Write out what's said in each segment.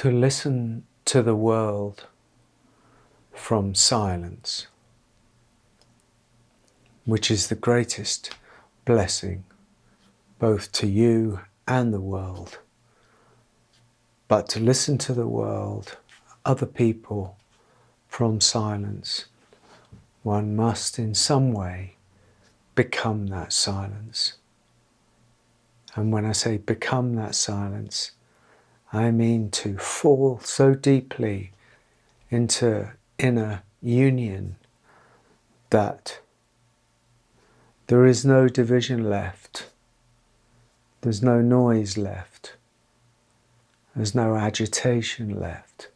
to listen to the world from silence, which is the greatest blessing both to you and the world. But to listen to the world, other people, from silence, one must in some way become that silence. And when I say become that silence, I mean to fall so deeply into inner union that there is no division left, there's no noise left, there's no agitation left.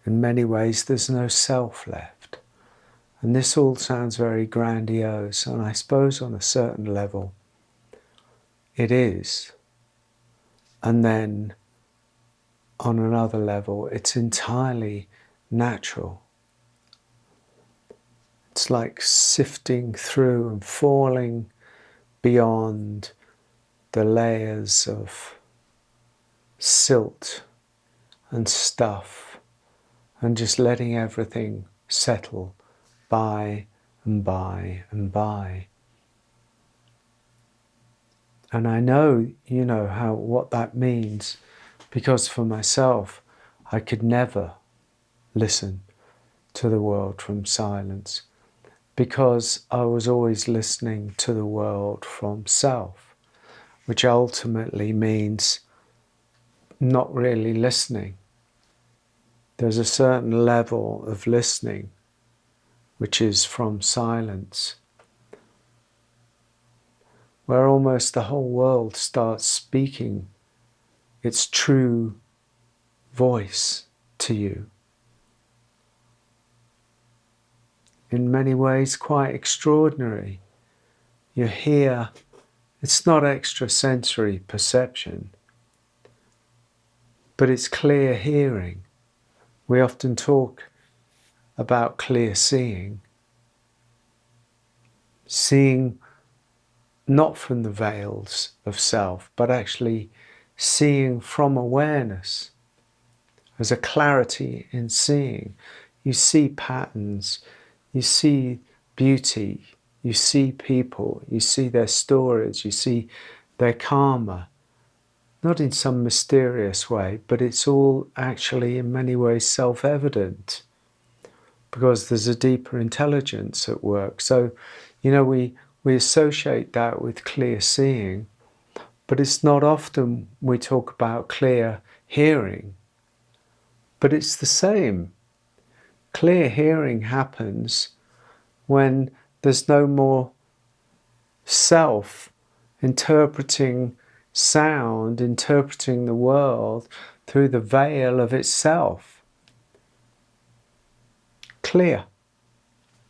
In many ways, there's no self left. And this all sounds very grandiose, and I suppose on a certain level it is. And then on another level, it's entirely natural. It's like sifting through and falling beyond the layers of silt and stuff and just letting everything settle by and by and by. And I know, you know, what that means, because for myself, I could never listen to the world from silence, because I was always listening to the world from self, which ultimately means not really listening. There's a certain level of listening which is from silence, where almost the whole world starts speaking its true voice to you. In many ways quite extraordinary. You hear, it's not extrasensory perception, but it's clear hearing. We often talk about clear seeing. Seeing not from the veils of self, but actually seeing from awareness. There's a clarity in seeing. You see patterns, you see beauty, you see people, you see their stories, you see their karma. Not in some mysterious way, but it's all actually in many ways self-evident, because there's a deeper intelligence at work. So, you know, we associate that with clear seeing, but it's not often we talk about clear hearing. But it's the same. Clear hearing happens when there's no more self interpreting sound, interpreting the world through the veil of itself. Clear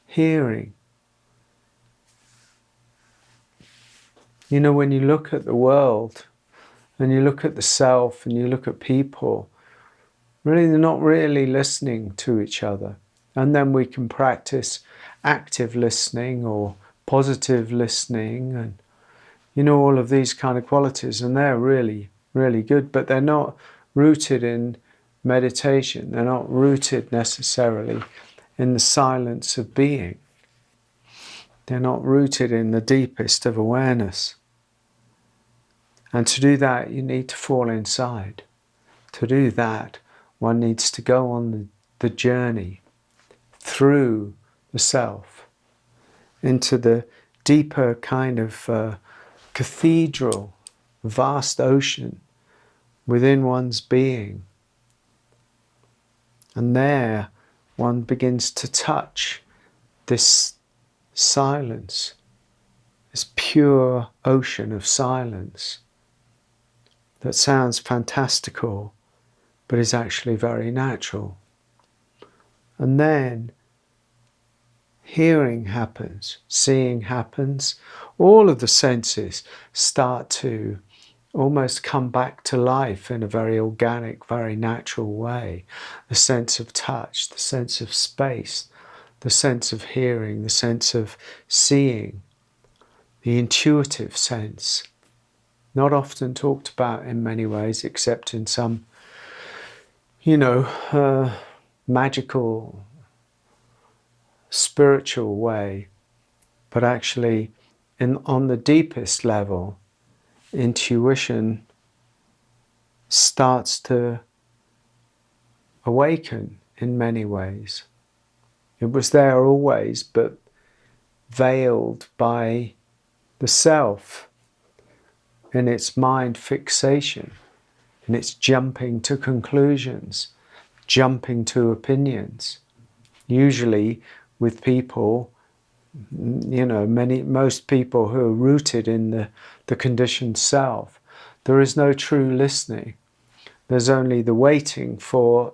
hearing. You know, when you look at the world and you look at the self and you look at people, really they're not really listening to each other. And then we can practice active listening or positive listening and, you know, all of these kind of qualities, and they're really, really good, but they're not rooted in meditation. They're not rooted necessarily in the silence of being. They're not rooted in the deepest of awareness. And to do that, you need to fall inside. To do that, one needs to go on the journey through the self into the deeper kind of cathedral, vast ocean within one's being. And there one begins to touch this silence, this pure ocean of silence that sounds fantastical, but is actually very natural. And then hearing happens, seeing happens, all of the senses start to almost come back to life in a very organic, very natural way. The sense of touch, the sense of space, the sense of hearing, the sense of seeing, the intuitive sense, not often talked about in many ways, except in some magical, spiritual way, but actually on the deepest level, intuition starts to awaken in many ways. It was there always, but veiled by the self in its mind fixation, in its jumping to conclusions, jumping to opinions, usually with people, most people who are rooted in the conditioned self. There is no true listening. There's only the waiting for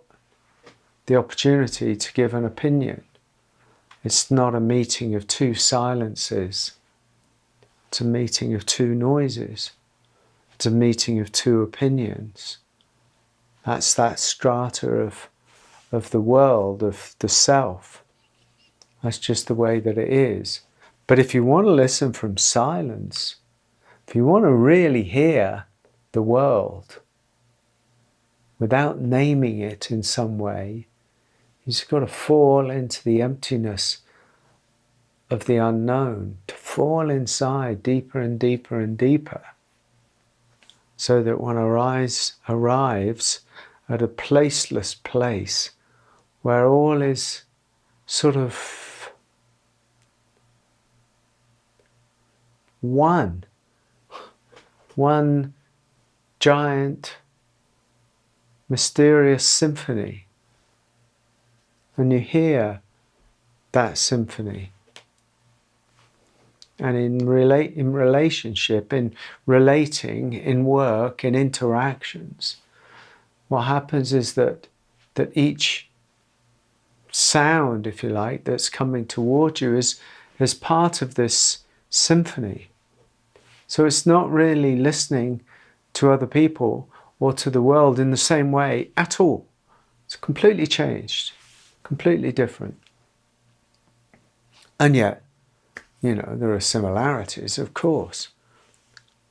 the opportunity to give an opinion. It's not a meeting of two silences. It's a meeting of two noises. It's a meeting of two opinions. That's that strata of the world, of the self. That's just the way that it is. But if you want to listen from silence, if you want to really hear the world without naming it in some way, you've just got to fall into the emptiness of the unknown, to fall inside deeper and deeper and deeper, so that one arrives at a placeless place where all is sort of one giant mysterious symphony. And you hear that symphony. And in relationship, in relating, in work, in interactions, what happens is that each sound, if you like, that's coming toward you is part of this symphony. So it's not really listening to other people or to the world in the same way at all. It's completely changed, completely different. And yet, there are similarities, of course.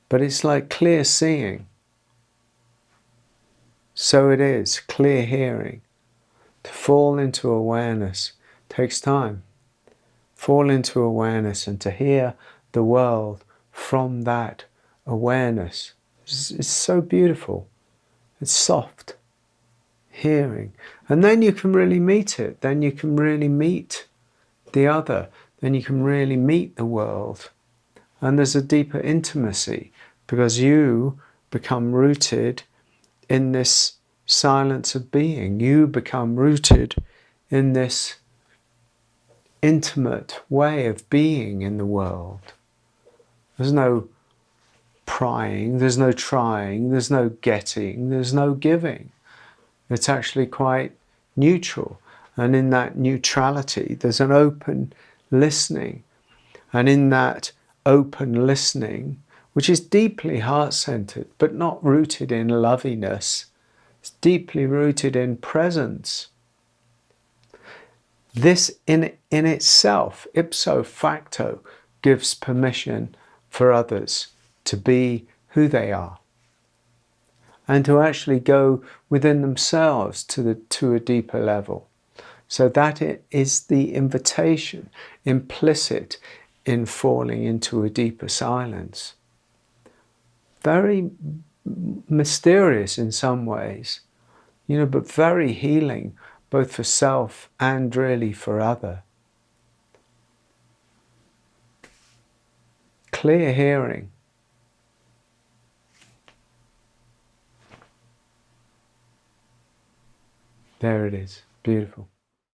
But it's like clear seeing. So it is, clear hearing. To fall into awareness takes time. Fall into awareness and to hear the world from that awareness. It's so beautiful. It's soft hearing. And then you can really meet it. Then you can really meet the other. Then you can really meet the world. And there's a deeper intimacy because you become rooted in this silence of being. You become rooted in this intimate way of being in the world. There's no prying, there's no trying, there's no getting, there's no giving. It's actually quite neutral. And in that neutrality, there's an open listening. And in that open listening, which is deeply heart-centered, but not rooted in loviness, it's deeply rooted in presence. This in itself, ipso facto, gives permission for others to be who they are and to actually go within themselves to a deeper level. So that it is the invitation implicit in falling into a deeper silence. Very mysterious in some ways, but very healing, both for self and really for other. Clear hearing. There it is. Beautiful.